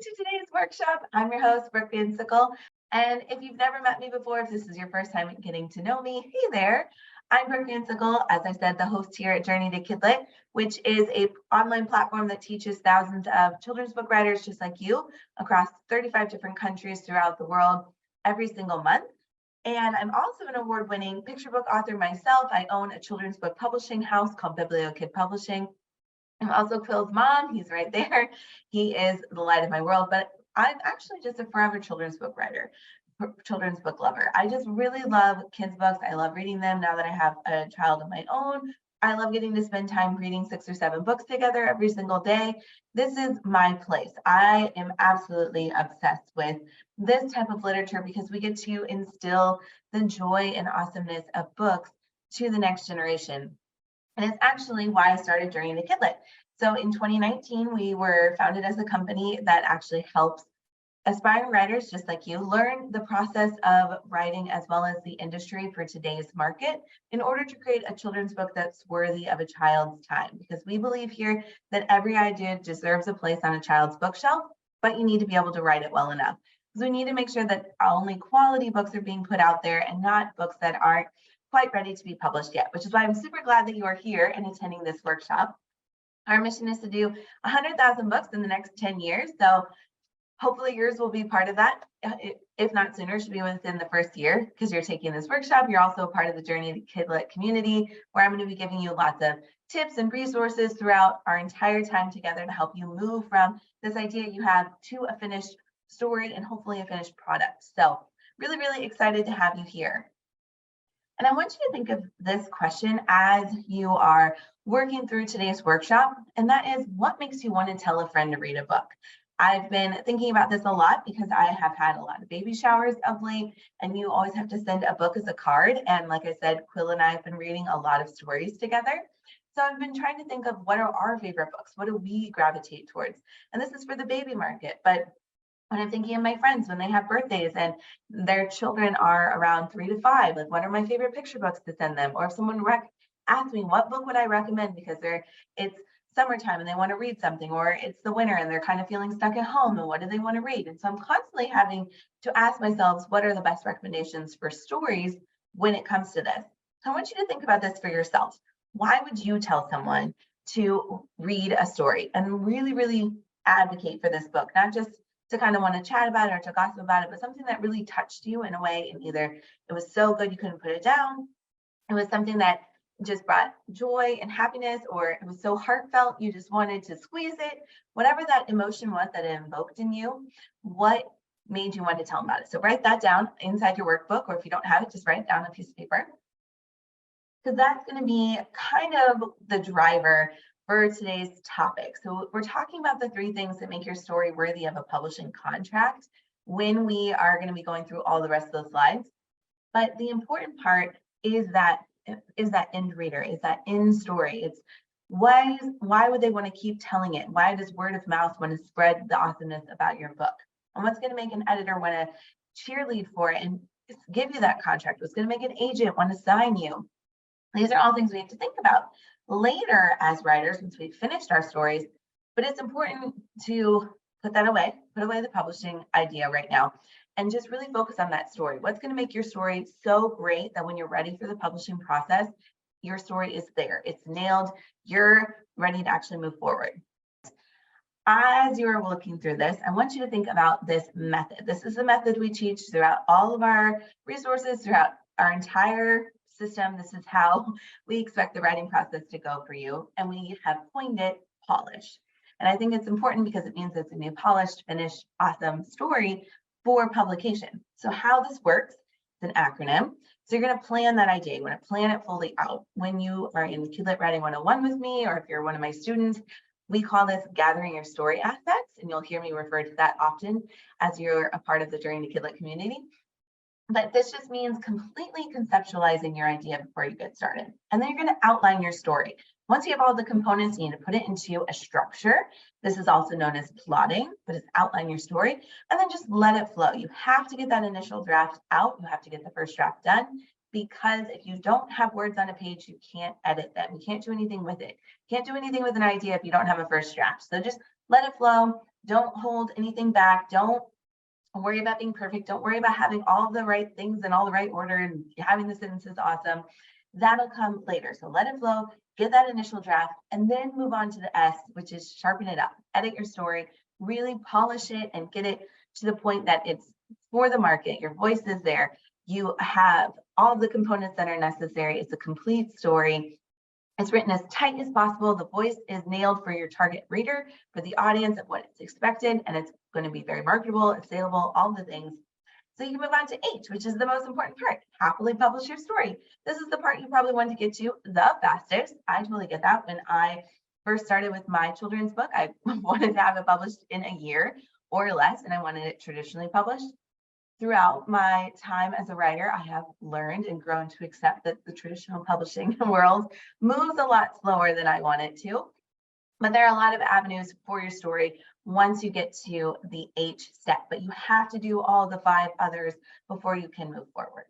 to today's workshop. I'm your host, Brooke and Sickle. And if you've never met me before, if this is your first time getting to know me, hey there. I'm Brooke and Sickle, as I said, the host here at Journey to Kidlit, which is an online platform that teaches thousands of children's book writers just like you across 35 different countries throughout the world every single month. And I'm also an award-winning picture book author myself. I own a children's book publishing house called BiblioKid Publishing. I'm also Quill's mom. He's right there. He is the light of my world, but I'm actually just a forever children's book writer, children's book lover. I just really love kids' books. I love reading them now that I have a child of my own. I love getting to spend time reading 6 or 7 books together every single day. This is my place. I am absolutely obsessed with this type of literature because we get to instill the joy and awesomeness of books to the next generation. And it's actually why I started Journey to Kidlit. So in 2019, we were founded as a company that actually helps aspiring writers just like you learn the process of writing as well as the industry for today's market in order to create a children's book that's worthy of a child's time. Because we believe here that every idea deserves a place on a child's bookshelf, but you need to be able to write it well enough. Because we need to make sure that only quality books are being put out there and not books that aren't quite ready to be published yet, which is why I'm super glad that you are here and attending this workshop. Our mission is to do 100,000 books in the next 10 years. So hopefully yours will be part of that. If not sooner, it should be within the first year because you're taking this workshop. You're also a part of the Journey to Kidlit community, where I'm going to be giving you lots of tips and resources throughout our entire time together to help you move from this idea you have to a finished story and hopefully a finished product. So really, really excited to have you here. And I want you to think of this question as you are working through today's workshop, and that is, what makes you want to tell a friend to read a book? I've been thinking about this a lot because I have had a lot of baby showers of late, and you always have to send a book as a card. And like I said, Quill and I have been reading a lot of stories together. So I've been trying to think of what are our favorite books? What do we gravitate towards? And this is for the baby market, but when I'm thinking of my friends, when they have birthdays and their children are around 3 to 5, like what are my favorite picture books to send them? Or if someone asks me, what book would I recommend because it's summertime and they want to read something, or it's the winter and they're kind of feeling stuck at home and what do they want to read? And so I'm constantly having to ask myself, what are the best recommendations for stories when it comes to this? So I want you to think about this for yourself. Why would you tell someone to read a story and really, really advocate for this book? Not just to kind of want to chat about it or to gossip about it, but something that really touched you in a way, and either it was so good you couldn't put it down, it was something that just brought joy and happiness, or it was so heartfelt you just wanted to squeeze it. Whatever that emotion was that it invoked in you, what made you want to tell them about it? So write that down inside your workbook, or if you don't have it, just write it down on a piece of paper, because that's going to be kind of the driver for today's topic. So we're talking about the 3 things that make your story worthy of a publishing contract when we are going to be going through all the rest of those slides. But the important part is that end reader, is that end story. It's why would they want to keep telling it? Why does word of mouth want to spread the awesomeness about your book? And what's going to make an editor want to cheerlead for it and give you that contract? What's going to make an agent want to sign you? These are all things we have to think about later as writers once we've finished our stories, but it's important to put that away, put away the publishing idea right now, and just really focus on that story. What's going to make your story so great that when you're ready for the publishing process, your story is there, it's nailed, you're ready to actually move forward. As you're looking through this, I want you to think about this method. This is the method we teach throughout all of our resources, throughout our entire system. This is how we expect the writing process to go for you. And we have coined it polish. And I think it's important because it means it's going to be a polished, finished, awesome story for publication. So how this works, it's an acronym. So you're going to plan that idea. You want to plan it fully out. When you are in Kidlit Writing 101 with me, or if you're one of my students, we call this gathering your story assets. And you'll hear me refer to that often as you're a part of the Journey to Kidlit community. But this just means completely conceptualizing your idea before you get started. And then you're going to outline your story. Once you have all the components, you need to put it into a structure. This is also known as plotting, but it's outline your story, and then just let it flow. You have to get that initial draft out. You have to get the first draft done, because if you don't have words on a page, you can't edit them. You can't do anything with it. You can't do anything with an idea if you don't have a first draft. So just let it flow, Don't hold anything back. Don't worry about being perfect. Don't worry about having all the right things in all the right order and having the sentences awesome. That'll come later. So let it flow, get that initial draft, and then move on to the S, which is sharpen it up, edit your story, really polish it and get it to the point that it's for the market. Your voice is there. You have all the components that are necessary. It's a complete story. It's written as tight as possible. The voice is nailed for your target reader, for the audience of what it's expected, and it's going to be very marketable, it's saleable, all the things. So you can move on to H, which is the most important part. Happily publish your story. This is the part you probably want to get to the fastest. I totally get that. When I first started with my children's book, I wanted to have it published in a year or less, and I wanted it traditionally published. Throughout my time as a writer, I have learned and grown to accept that the traditional publishing world moves a lot slower than I want it to. But there are a lot of avenues for your story once you get to the H step, but you have to do all the 5 others before you can move forward.